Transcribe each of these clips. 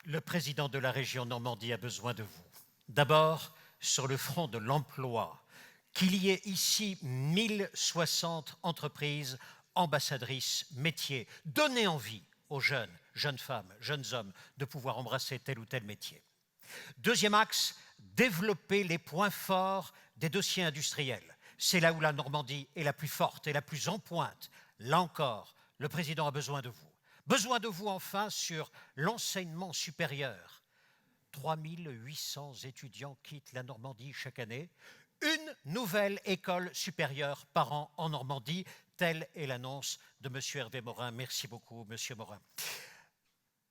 Le président de la région Normandie a besoin de vous. D'abord, sur le front de l'emploi, qu'il y ait ici 1060 entreprises ambassadrices métiers. Donnez envie aux jeunes femmes, jeunes hommes, de pouvoir embrasser tel ou tel métier. Deuxième axe, développer les points forts des dossiers industriels. C'est là où la Normandie est la plus forte et la plus en pointe. Là encore, le président a besoin de vous. Besoin de vous enfin sur l'enseignement supérieur. 3800 étudiants quittent la Normandie chaque année. Une nouvelle école supérieure par an en Normandie. Telle est l'annonce de M. Hervé Morin. Merci beaucoup, M. Morin.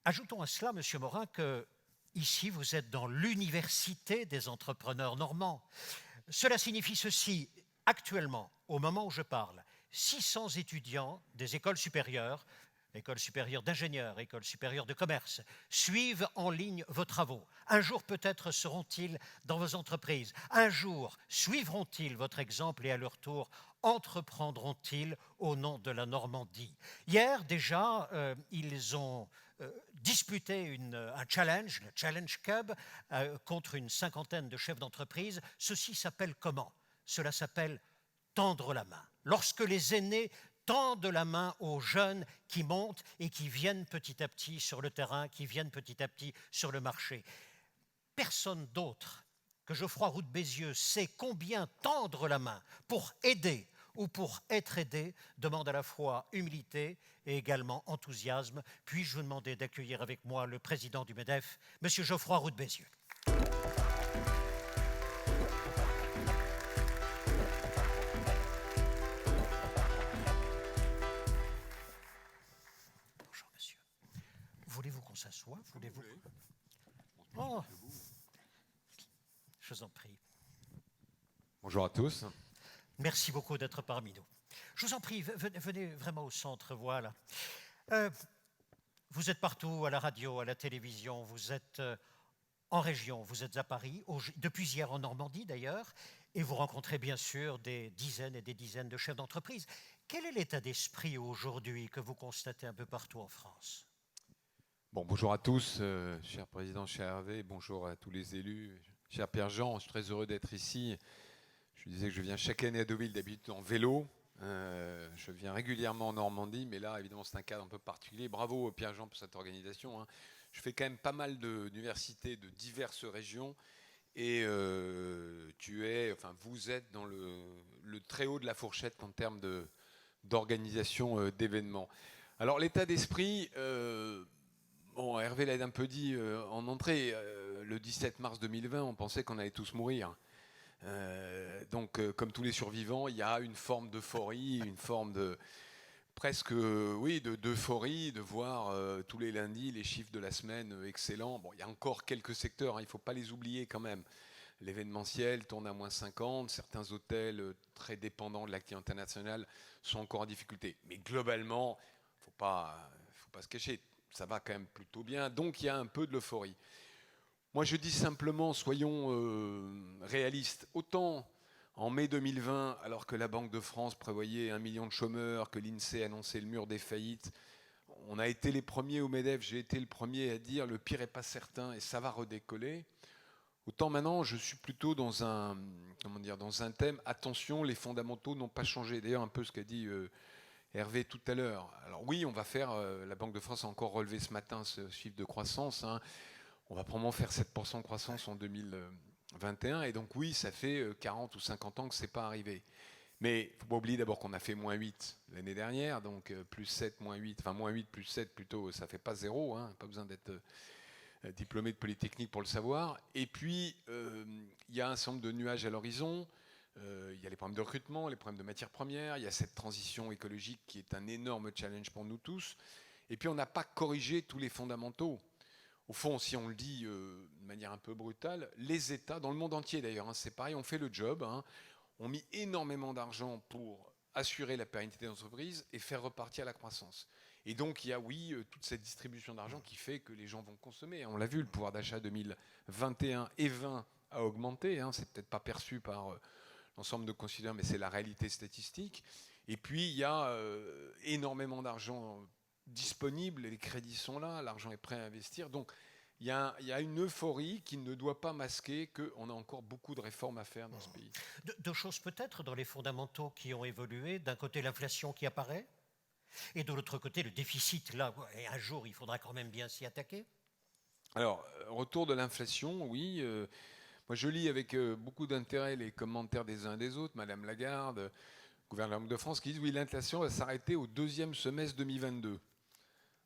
Ajoutons à cela, M. Morin, que ici, vous êtes dans l'université des entrepreneurs normands. Cela signifie ceci. Actuellement, au moment où je parle, 600 étudiants des écoles supérieures d'ingénieurs, écoles supérieures de commerce, suivent en ligne vos travaux. Un jour peut-être seront-ils dans vos entreprises. Un jour suivront-ils votre exemple et à leur tour entreprendront-ils au nom de la Normandie. Hier déjà, ils ont disputé un challenge, le Challenge Cub, contre une cinquantaine de chefs d'entreprise. Ceci s'appelle comment ? Cela s'appelle tendre la main. Lorsque les aînés tendent la main aux jeunes qui montent et qui viennent petit à petit sur le terrain, qui viennent petit à petit sur le marché. Personne d'autre que Geoffroy Roux de Bézieux sait combien tendre la main pour aider ou pour être aidé demande à la fois humilité et également enthousiasme. Puis-je vous demander d'accueillir avec moi le président du MEDEF, M. Geoffroy Roux de Bézieux. Voulez-vous qu'on s'assoie? Voulez-vous? Oh, je vous en prie. Bonjour à tous. Merci beaucoup d'être parmi nous. Je vous en prie, venez vraiment au centre, voilà. Vous êtes partout, à la radio, à la télévision, vous êtes en région, vous êtes à Paris, depuis hier en Normandie d'ailleurs, et vous rencontrez bien sûr des dizaines et des dizaines de chefs d'entreprise. Quel est l'état d'esprit aujourd'hui que vous constatez un peu partout en France ? Bon, bonjour à tous, cher président, cher Hervé, bonjour à tous les élus, cher Pierre-Jean, je suis très heureux d'être ici. Je disais que je viens chaque année à Deauville, d'habitude en vélo. Je viens régulièrement en Normandie, mais là, évidemment, c'est un cadre un peu particulier. Bravo Pierre-Jean pour cette organisation. Je fais quand même pas mal d'universités de diverses régions et vous êtes dans le très haut de la fourchette en termes d'organisation d'événements. Alors, l'état d'esprit... Bon, Hervé l'a un peu dit en entrée, le 17 mars 2020, on pensait qu'on allait tous mourir. Donc, comme tous les survivants, il y a une forme d'euphorie, une forme de d'euphorie, de voir tous les lundis les chiffres de la semaine excellents. Bon, il y a encore quelques secteurs, il ne faut pas les oublier quand même. L'événementiel tourne à -50, certains hôtels très dépendants de l'activité internationale sont encore en difficulté. Mais globalement, il ne faut pas se cacher. Ça va quand même plutôt bien, donc il y a un peu de l'euphorie. Moi je dis simplement, soyons réalistes, autant en mai 2020, alors que la Banque de France prévoyait 1 million de chômeurs, que l'INSEE annonçait le mur des faillites, on a été les premiers au MEDEF, j'ai été le premier à dire le pire n'est pas certain et ça va redécoller. Autant maintenant je suis plutôt dans un thème, attention, les fondamentaux n'ont pas changé. D'ailleurs un peu ce qu'a dit... Hervé tout à l'heure. Alors oui, on va faire, la Banque de France a encore relevé ce matin ce chiffre de croissance. On va probablement faire 7% de croissance en 2021. Et donc oui, ça fait 40 ou 50 ans que ce n'est pas arrivé. Mais il ne faut pas oublier d'abord qu'on a fait -8 l'année dernière. Donc plus 7, -8, enfin -8 plus 7 plutôt, ça ne fait pas 0. Pas besoin d'être diplômé de Polytechnique pour le savoir. Et puis, il y a un certain nombre de nuages à l'horizon. Il y a les problèmes de recrutement, les problèmes de matières premières, il y a cette transition écologique qui est un énorme challenge pour nous tous. Et puis on n'a pas corrigé tous les fondamentaux. Au fond, si on le dit de manière un peu brutale, les États, dans le monde entier d'ailleurs, c'est pareil, ont fait le job, ont mis énormément d'argent pour assurer la pérennité des entreprises et faire repartir la croissance. Et donc il y a, oui, toute cette distribution d'argent qui fait que les gens vont consommer. On l'a vu, le pouvoir d'achat 2021 et 2020 a augmenté, c'est peut-être pas perçu par... l'ensemble de concitoyens, mais c'est la réalité statistique. Et puis, il y a énormément d'argent disponible, les crédits sont là, l'argent est prêt à investir. Donc, il y a une euphorie qui ne doit pas masquer qu'on a encore beaucoup de réformes à faire dans ce pays. Deux choses peut-être dans les fondamentaux qui ont évolué. D'un côté, l'inflation qui apparaît, et de l'autre côté, le déficit. Là, un jour, il faudra quand même bien s'y attaquer. Alors, retour de l'inflation, oui. Moi, je lis avec beaucoup d'intérêt les commentaires des uns et des autres, Madame Lagarde, gouverneur de France, qui disent oui, l'inflation va s'arrêter au deuxième semestre 2022.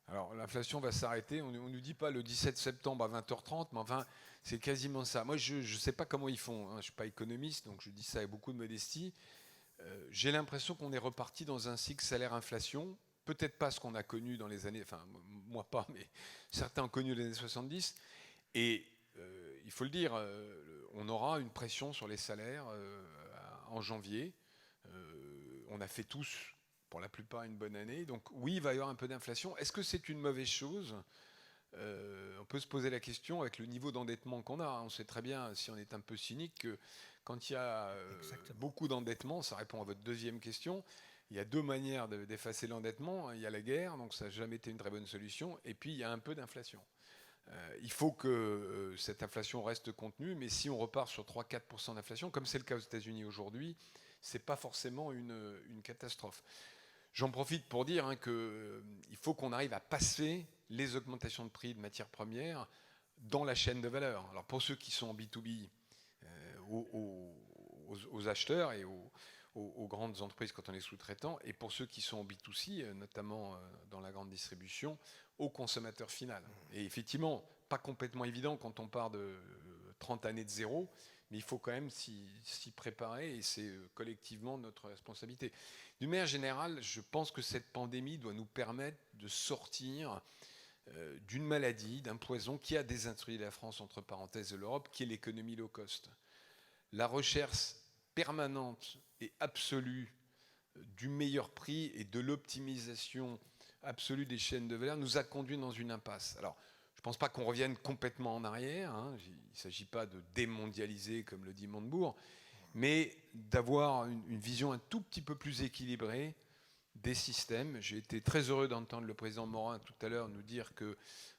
Alors, l'inflation va s'arrêter, on ne nous dit pas le 17 septembre à 20h30, mais enfin, c'est quasiment ça. Moi, je ne sais pas comment ils font, hein. Je ne suis pas économiste, donc je dis ça avec beaucoup de modestie. J'ai l'impression qu'on est reparti dans un cycle salaire-inflation, peut-être pas ce qu'on a connu dans les années, enfin, moi pas, mais certains ont connu les années 70, et il faut le dire, on aura une pression sur les salaires en janvier. On a fait tous, pour la plupart, une bonne année. Donc oui, il va y avoir un peu d'inflation. Est-ce que c'est une mauvaise chose ? On peut se poser la question avec le niveau d'endettement qu'on a. On sait très bien, si on est un peu cynique, que quand il y a beaucoup d'endettement, ça répond à votre deuxième question, il y a deux manières d'effacer l'endettement. Il y a la guerre, donc ça n'a jamais été une très bonne solution, et puis il y a un peu d'inflation. Il faut que cette inflation reste contenue, mais si on repart sur 3-4% d'inflation, comme c'est le cas aux États-Unis aujourd'hui, ce n'est pas forcément une catastrophe. J'en profite pour dire qu'il faut qu'on arrive à passer les augmentations de prix de matières premières dans la chaîne de valeur. Alors pour ceux qui sont en B2B, aux acheteurs et aux grandes entreprises quand on est sous-traitant, et pour ceux qui sont en B2C, notamment dans la grande distribution, au consommateur final. Et effectivement, pas complètement évident quand on part de 30 années de zéro, mais il faut quand même s'y préparer, et c'est collectivement notre responsabilité. D'une manière générale, je pense que cette pandémie doit nous permettre de sortir d'une maladie, d'un poison qui a désinstruit la France, entre parenthèses, de l'Europe, qui est l'économie low cost. La recherche permanente et absolue du meilleur prix et de l'optimisation absolue des chaînes de valeur nous a conduit dans une impasse. Alors, je ne pense pas qu'on revienne complètement en arrière, hein. Il ne s'agit pas de démondialiser, comme le dit Montebourg, mais d'avoir une vision un tout petit peu plus équilibrée des systèmes. J'ai été très heureux d'entendre le président Morin tout à l'heure nous dire que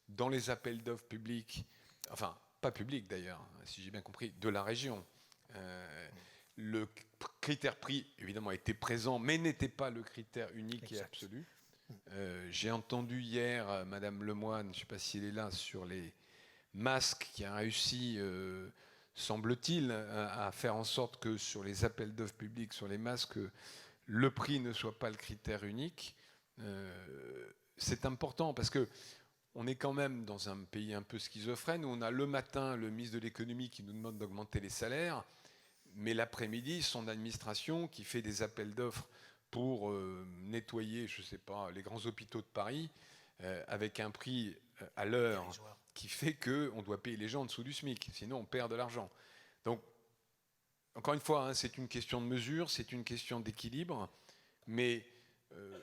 dans les appels d'offres publics, enfin, pas publics d'ailleurs, si j'ai bien compris, de la région, le critère prix, évidemment, était présent, mais n'était pas le critère unique et absolu. J'ai entendu hier Madame Lemoine, je ne sais pas si elle est là, sur les masques, qui a réussi, semble-t-il, à faire en sorte que sur les appels d'offres publics, sur les masques, le prix ne soit pas le critère unique. C'est important parce que on est quand même dans un pays un peu schizophrène où on a le matin le ministre de l'économie qui nous demande d'augmenter les salaires, mais l'après-midi, son administration qui fait des appels d'offres pour nettoyer, je ne sais pas, les grands hôpitaux de Paris avec un prix à l'heure qui fait qu'on doit payer les gens en dessous du SMIC, sinon on perd de l'argent. Donc, encore une fois, hein, c'est une question de mesure, c'est une question d'équilibre, mais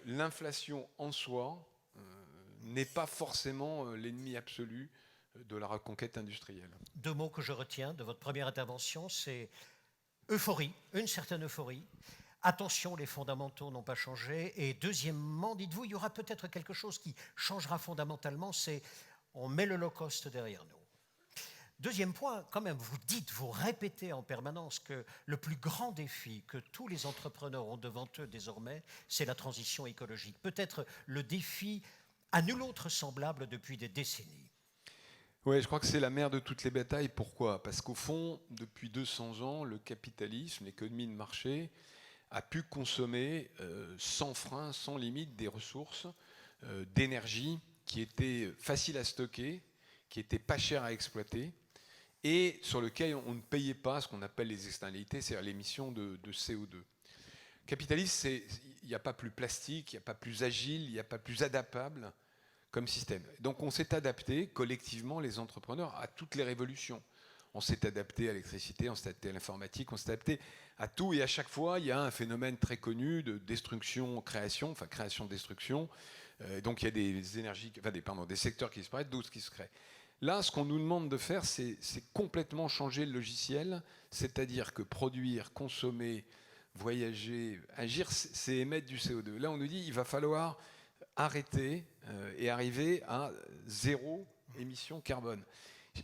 l'inflation en soi n'est pas forcément l'ennemi absolu de la reconquête industrielle. Deux mots que je retiens de votre première intervention, c'est euphorie, une certaine euphorie. Attention, les fondamentaux n'ont pas changé. Et deuxièmement, dites-vous, il y aura peut-être quelque chose qui changera fondamentalement, c'est on met le low cost derrière nous. Deuxième point, quand même, vous répétez en permanence que le plus grand défi que tous les entrepreneurs ont devant eux désormais, c'est la transition écologique. Peut-être le défi à nul autre semblable depuis des décennies. Oui, je crois que c'est la mère de toutes les batailles. Pourquoi ? Parce qu'au fond, depuis 200 ans, le capitalisme, l'économie de marché, a pu consommer sans frein, sans limite, des ressources d'énergie qui étaient faciles à stocker, qui étaient pas chères à exploiter, et sur lequel on ne payait pas ce qu'on appelle les externalités, c'est-à-dire l'émission de CO2. Capitaliste, il n'y a pas plus plastique, il n'y a pas plus agile, il n'y a pas plus adaptable comme système. Donc on s'est adapté collectivement, les entrepreneurs, à toutes les révolutions. On s'est adapté à l'électricité, on s'est adapté à l'informatique, on s'est adapté à tout. Et à chaque fois, il y a un phénomène très connu de destruction-création, enfin création-destruction. Donc il y a des énergies, enfin des secteurs qui disparaissent, d'autres qui se créent. Là, ce qu'on nous demande de faire, c'est complètement changer le logiciel, c'est-à-dire que produire, consommer, voyager, agir, c'est émettre du CO2. Là, on nous dit qu'il va falloir arrêter et arriver à zéro émission carbone.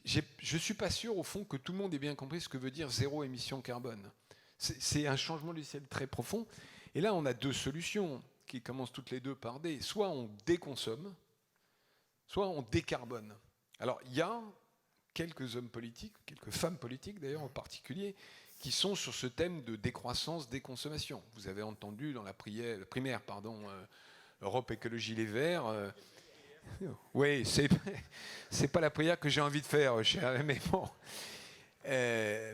Je ne suis pas sûr, au fond, que tout le monde ait bien compris ce que veut dire zéro émission carbone. C'est un changement logiciel très profond. Et là, on a deux solutions qui commencent toutes les deux par D. Soit on déconsomme, soit on décarbone. Alors, il y a quelques hommes politiques, quelques femmes politiques d'ailleurs en particulier, qui sont sur ce thème de décroissance, déconsommation. Vous avez entendu dans la primaire, Europe Écologie Les Verts. Oui, c'est pas la prière que j'ai envie de faire, cher, mais bon.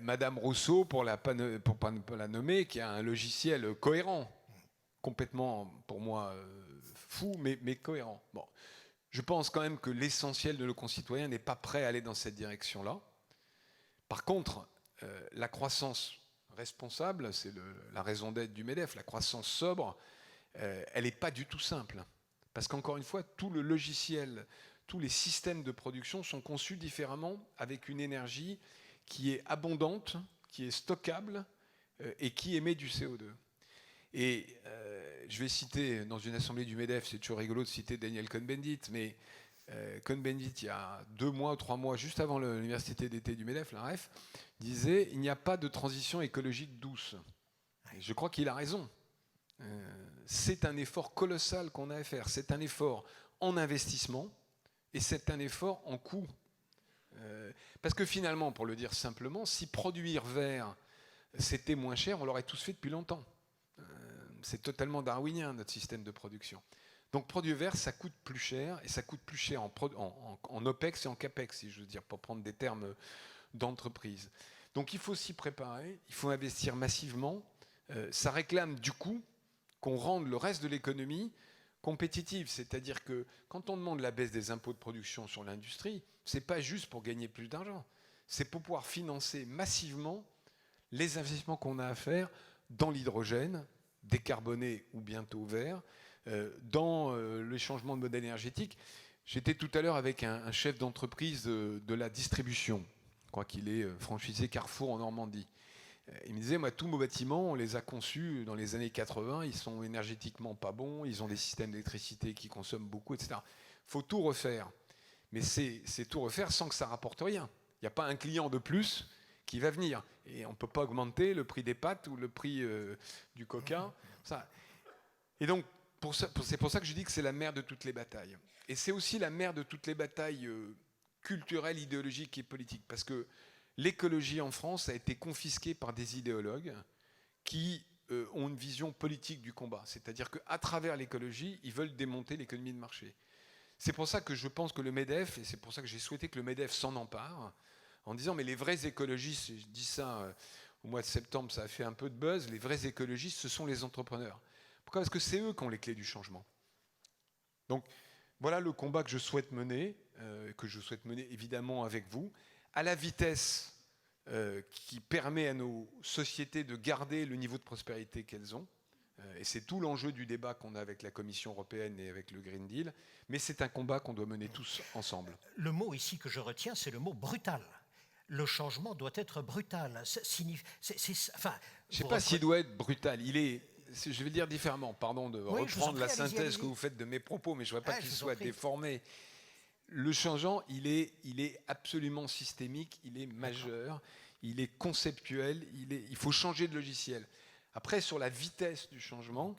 Madame Rousseau, pour ne pas la nommer, qui a un logiciel cohérent, complètement, pour moi, fou, mais cohérent. Bon. Je pense quand même que l'essentiel de nos concitoyens n'est pas prêt à aller dans cette direction-là. Par contre, la croissance responsable, c'est la raison d'être du MEDEF, la croissance sobre, elle n'est pas du tout simple. Parce qu'encore une fois, tout le logiciel, tous les systèmes de production sont conçus différemment, avec une énergie qui est abondante, qui est stockable et qui émet du CO2. Et je vais citer, dans une assemblée du MEDEF, c'est toujours rigolo de citer Daniel Cohn-Bendit, mais Cohn-Bendit, il y a 2 mois ou 3 mois, juste avant l'université d'été du MEDEF, la REF, disait « Il n'y a pas de transition écologique douce ». Je crois qu'il a raison. C'est un effort colossal qu'on a à faire. C'est un effort en investissement et c'est un effort en coût. Parce que finalement, pour le dire simplement, si produire vert, c'était moins cher, on l'aurait tous fait depuis longtemps. C'est totalement darwinien, notre système de production. Donc produire vert, ça coûte plus cher, et ça coûte plus cher en OPEX et en CAPEX, si je veux dire, pour prendre des termes d'entreprise. Donc il faut s'y préparer, il faut investir massivement. Ça réclame du coup qu'on rende le reste de l'économie compétitive. C'est-à-dire que quand on demande la baisse des impôts de production sur l'industrie, ce n'est pas juste pour gagner plus d'argent. C'est pour pouvoir financer massivement les investissements qu'on a à faire dans l'hydrogène, décarboné ou bientôt vert, dans le changement de modèle énergétique. J'étais tout à l'heure avec un chef d'entreprise de la distribution. Je crois qu'il est franchisé Carrefour en Normandie. Il me disait, moi, tous nos bâtiments, on les a conçus dans les années 80, ils sont énergétiquement pas bons, ils ont des systèmes d'électricité qui consomment beaucoup, etc. Il faut tout refaire. Mais c'est tout refaire sans que ça rapporte rien. Il n'y a pas un client de plus qui va venir. Et on ne peut pas augmenter le prix des pâtes ou le prix du coca. Ça. Et donc, c'est pour ça que je dis que c'est la mère de toutes les batailles. Et c'est aussi la mère de toutes les batailles culturelles, idéologiques et politiques. Parce que l'écologie en France a été confisquée par des idéologues qui ont une vision politique du combat. C'est-à-dire qu'à travers l'écologie, ils veulent démonter l'économie de marché. C'est pour ça que je pense que le MEDEF, et c'est pour ça que j'ai souhaité que le MEDEF s'en empare, en disant, mais les vrais écologistes, je dis ça au mois de septembre, ça a fait un peu de buzz, les vrais écologistes, ce sont les entrepreneurs. Pourquoi ? Parce que c'est eux qui ont les clés du changement. Donc, voilà le combat que je souhaite mener évidemment avec vous, à la vitesse qui permet à nos sociétés de garder le niveau de prospérité qu'elles ont. Et c'est tout l'enjeu du débat qu'on a avec la Commission européenne et avec le Green Deal. Mais c'est un combat qu'on doit mener tous ensemble. Le mot ici que je retiens, c'est le mot brutal. Le changement doit être brutal. Je ne sais pas s'il doit être brutal. Il est, je vais dire différemment, pardon de reprendre la synthèse que vous faites de mes propos, mais je ne voudrais pas qu'il soit déformé. Le changeant, il est absolument systémique, il est majeur, il est conceptuel, il faut changer de logiciel. Après, sur la vitesse du changement,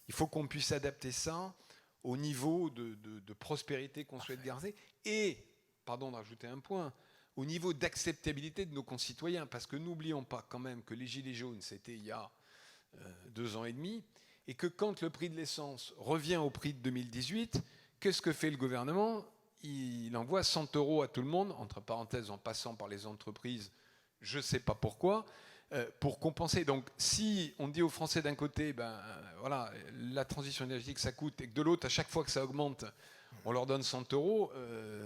il faut qu'on puisse adapter ça au niveau de prospérité qu'on souhaite garder et, pardon de rajouter un point, au niveau d'acceptabilité de nos concitoyens. Parce que n'oublions pas quand même que les Gilets jaunes, c'était il y a 2 ans et demi, et que quand le prix de l'essence revient au prix de 2018, qu'est-ce que fait le gouvernement ? Il envoie 100 € à tout le monde, entre parenthèses en passant par les entreprises, je ne sais pas pourquoi, pour compenser. Donc si on dit aux Français d'un côté, voilà, la transition énergétique ça coûte, et que de l'autre, à chaque fois que ça augmente, on leur donne 100 €,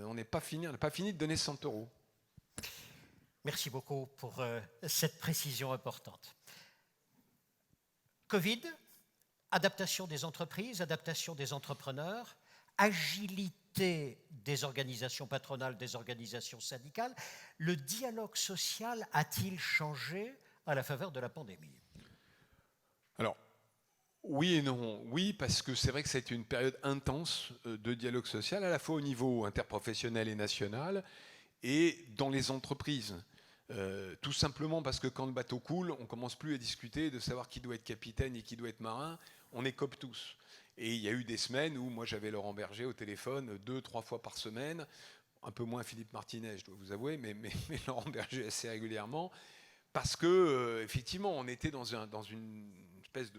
on n'a pas fini de donner 100 €. Merci beaucoup pour cette précision importante. Covid, adaptation des entreprises, adaptation des entrepreneurs, agilité des organisations patronales, des organisations syndicales. Le dialogue social a-t-il changé à la faveur de la pandémie ? Alors, Oui et non. Oui, parce que c'est vrai que ça a été une période intense de dialogue social, à la fois au niveau interprofessionnel et national, et dans les entreprises. Tout simplement parce que quand le bateau coule, on commence plus à discuter de savoir qui doit être capitaine et qui doit être marin, on écope tous. Et il y a eu des semaines où moi j'avais Laurent Berger au téléphone 2-3 fois par semaine, un peu moins Philippe Martinez, je dois vous avouer, mais Laurent Berger assez régulièrement, parce que effectivement on était dans une espèce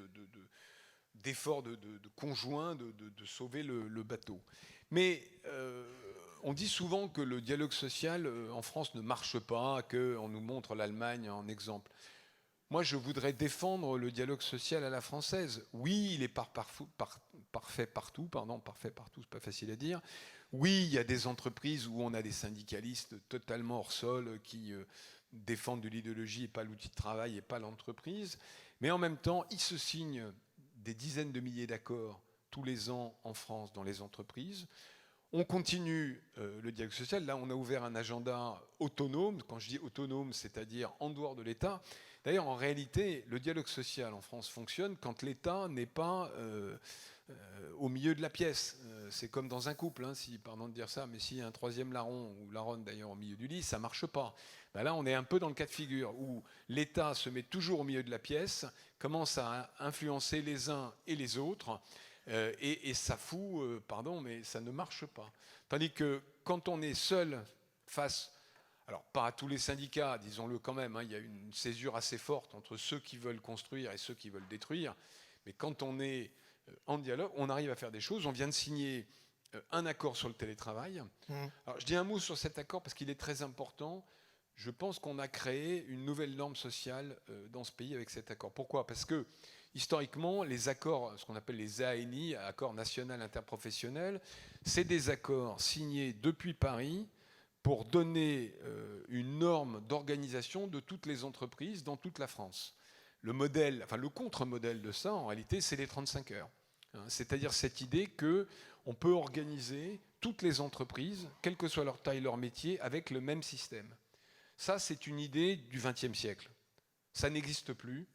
d'effort de conjoint de sauver le bateau. Mais on dit souvent que le dialogue social en France ne marche pas, qu'on nous montre l'Allemagne en exemple. Moi, je voudrais défendre le dialogue social à la française. Oui, il est parfait partout, c'est pas facile à dire. Oui, il y a des entreprises où on a des syndicalistes totalement hors sol qui défendent de l'idéologie et pas l'outil de travail et pas l'entreprise. Mais en même temps, ils se signent des dizaines de milliers d'accords tous les ans en France dans les entreprises. On continue le dialogue social. Là, on a ouvert un agenda autonome. Quand je dis autonome, c'est-à-dire en dehors de l'État. D'ailleurs, en réalité, le dialogue social en France fonctionne quand l'État n'est pas au milieu de la pièce. C'est comme dans un couple, hein, pardon de dire ça, mais s'il y a un troisième larron, ou larronne d'ailleurs au milieu du lit, ça ne marche pas. Ben là, on est un peu dans le cas de figure où l'État se met toujours au milieu de la pièce, commence à influencer les uns et les autres, et ça fout, pardon, mais ça ne marche pas. Tandis que quand on est seul face, alors pas à tous les syndicats, disons-le quand même, hein, il y a une césure assez forte entre ceux qui veulent construire et ceux qui veulent détruire, mais quand on est en dialogue, on arrive à faire des choses. On vient de signer un accord sur le télétravail. Alors, je dis un mot sur cet accord parce qu'il est très important. Je pense qu'on a créé une nouvelle norme sociale dans ce pays avec cet accord. Pourquoi ? Parce que, historiquement, les accords, ce qu'on appelle les ANI, accords national interprofessionnels, c'est des accords signés depuis Paris pour donner une norme d'organisation de toutes les entreprises dans toute la France. Le modèle, enfin le contre-modèle de ça, en réalité, c'est les 35 heures. C'est-à-dire cette idée qu'on peut organiser toutes les entreprises, quelle que soit leur taille, leur métier, avec le même système. Ça, c'est une idée du XXe siècle. Ça n'existe plus,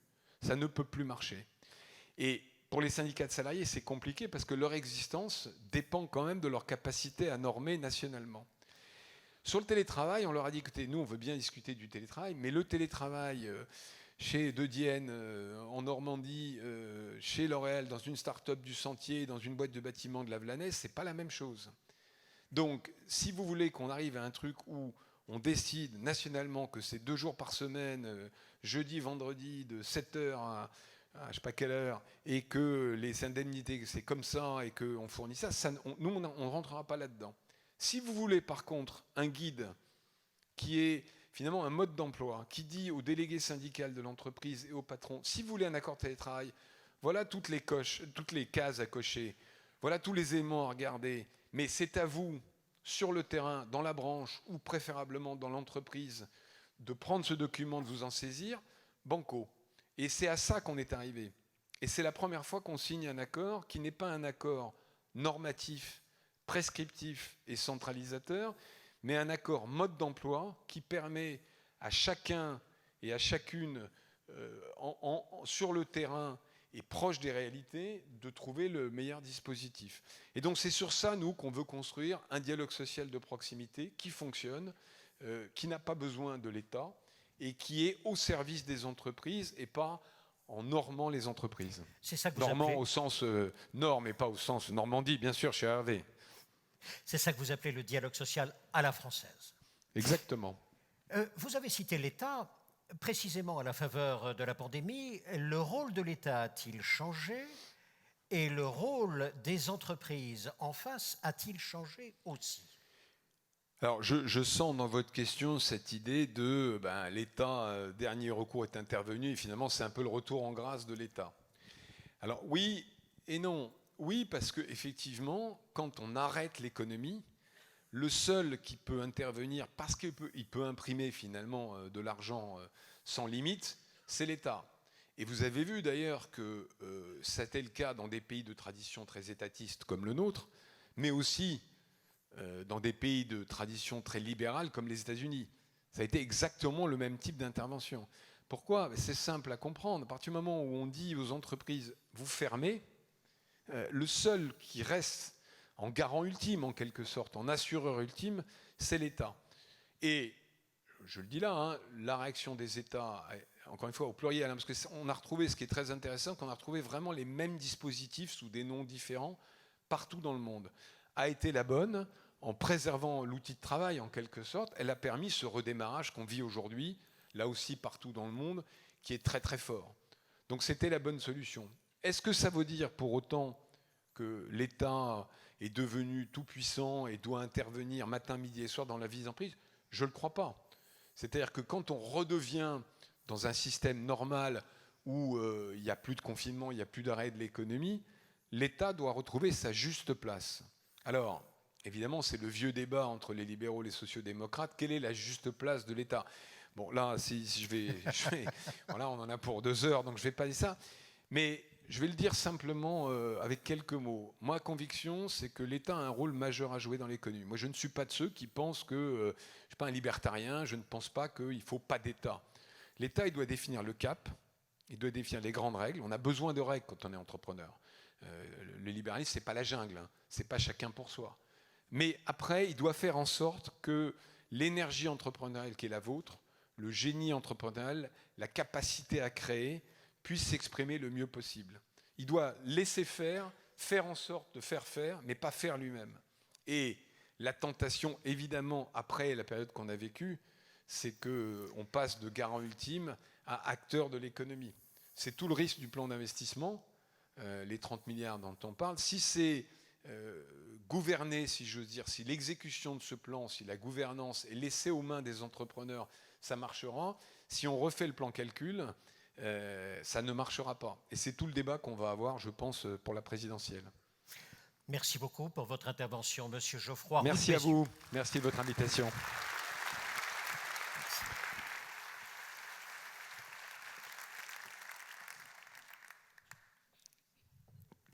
ça ne peut plus marcher. Et pour les syndicats de salariés, c'est compliqué parce que leur existence dépend quand même de leur capacité à normer nationalement. Sur le télétravail, on leur a dit, écoutez, nous, on veut bien discuter du télétravail, mais le télétravail chez De Dienne, en Normandie, chez L'Oréal, dans une start-up du Sentier, dans une boîte de bâtiment de la Vlanès, c'est pas la même chose. Donc, si vous voulez qu'on arrive à un truc où on décide nationalement que c'est 2 jours par semaine, jeudi, vendredi, de 7h à je ne sais pas quelle heure, et que les indemnités, c'est comme ça, et qu'on fournit ça, nous, on ne rentrera pas là-dedans. Si vous voulez, par contre, un guide qui est finalement un mode d'emploi, qui dit aux délégués syndicales de l'entreprise et aux patrons, si vous voulez un accord télétravail, voilà toutes les cases à cocher, voilà tous les éléments à regarder, mais c'est à vous, sur le terrain, dans la branche, ou préférablement dans l'entreprise, de prendre ce document, de vous en saisir, banco. Et c'est à ça qu'on est arrivé. Et c'est la première fois qu'on signe un accord qui n'est pas un accord normatif, prescriptif et centralisateur, mais un accord mode d'emploi qui permet à chacun et à chacune sur le terrain et proche des réalités de trouver le meilleur dispositif. Et donc c'est sur ça, nous, qu'on veut construire un dialogue social de proximité qui fonctionne, qui n'a pas besoin de l'État et qui est au service des entreprises et pas en normant les entreprises. C'est ça que vous normant appelez... au sens norme et pas au sens Normandie, bien sûr, chez Hervé. C'est ça que vous appelez le dialogue social à la française. Exactement. Vous avez cité l'État. Précisément à la faveur de la pandémie, le rôle de l'État a-t-il changé et le rôle des entreprises en face a-t-il changé aussi ? Alors, je sens dans votre question cette idée de l'État, dernier recours est intervenu, et finalement, c'est un peu le retour en grâce de l'État. Alors, oui et non. Oui, parce qu'effectivement, quand on arrête l'économie, le seul qui peut intervenir, parce qu'il peut imprimer finalement de l'argent sans limite, c'est l'État. Et vous avez vu d'ailleurs que c'était le cas dans des pays de tradition très étatiste comme le nôtre, mais aussi dans des pays de tradition très libérale comme les États-Unis. Ça a été exactement le même type d'intervention. Pourquoi ? C'est simple à comprendre. À partir du moment où on dit aux entreprises, vous fermez, le seul qui reste en garant ultime, en quelque sorte, en assureur ultime, c'est l'État. Et je le dis là, hein, la réaction des États, encore une fois au pluriel, hein, parce qu'on a retrouvé, ce qui est très intéressant, qu'on a retrouvé vraiment les mêmes dispositifs sous des noms différents partout dans le monde, a été la bonne, en préservant l'outil de travail en quelque sorte. Elle a permis ce redémarrage qu'on vit aujourd'hui, là aussi partout dans le monde, qui est très très fort. Donc c'était la bonne solution. Est-ce que ça veut dire pour autant que l'État est devenu tout puissant et doit intervenir matin, midi et soir dans la vie des entreprises? Je ne le crois pas. C'est-à-dire que quand on redevient dans un système normal où il n'y a plus de confinement, il n'y a plus d'arrêt de l'économie, l'État doit retrouver sa juste place. Alors, évidemment, c'est le vieux débat entre les libéraux et les sociodémocrates. Quelle est la juste place de l'État? Bon, là, si je vais voilà, on en a pour 2 heures, donc je ne vais pas dire ça. Mais je vais le dire simplement avec quelques mots. Ma conviction, c'est que l'État a un rôle majeur à jouer dans l'économie. Moi, je ne suis pas de ceux qui pensent que, je ne suis pas un libertarien, je ne pense pas qu'il ne faut pas d'État. L'État, il doit définir le cap, il doit définir les grandes règles. On a besoin de règles quand on est entrepreneur. Le libéralisme, ce n'est pas la jungle, hein. Ce n'est pas chacun pour soi. Mais après, il doit faire en sorte que l'énergie entrepreneuriale qui est la vôtre, le génie entrepreneurial, la capacité à créer, puisse s'exprimer le mieux possible. Il doit laisser faire, faire en sorte de faire faire, mais pas faire lui-même. Et la tentation, évidemment, après la période qu'on a vécue, c'est qu'on passe de garant ultime à acteur de l'économie. C'est tout le risque du plan d'investissement, les 30 milliards dont on parle. Si c'est gouverné, si j'ose dire, si l'exécution de ce plan, si la gouvernance est laissée aux mains des entrepreneurs, ça marchera. Si on refait le plan calcul, ça ne marchera pas. Et c'est tout le débat qu'on va avoir, je pense, pour la présidentielle. Merci beaucoup pour votre intervention, Monsieur Geoffroy. Merci à vous. Merci de votre invitation.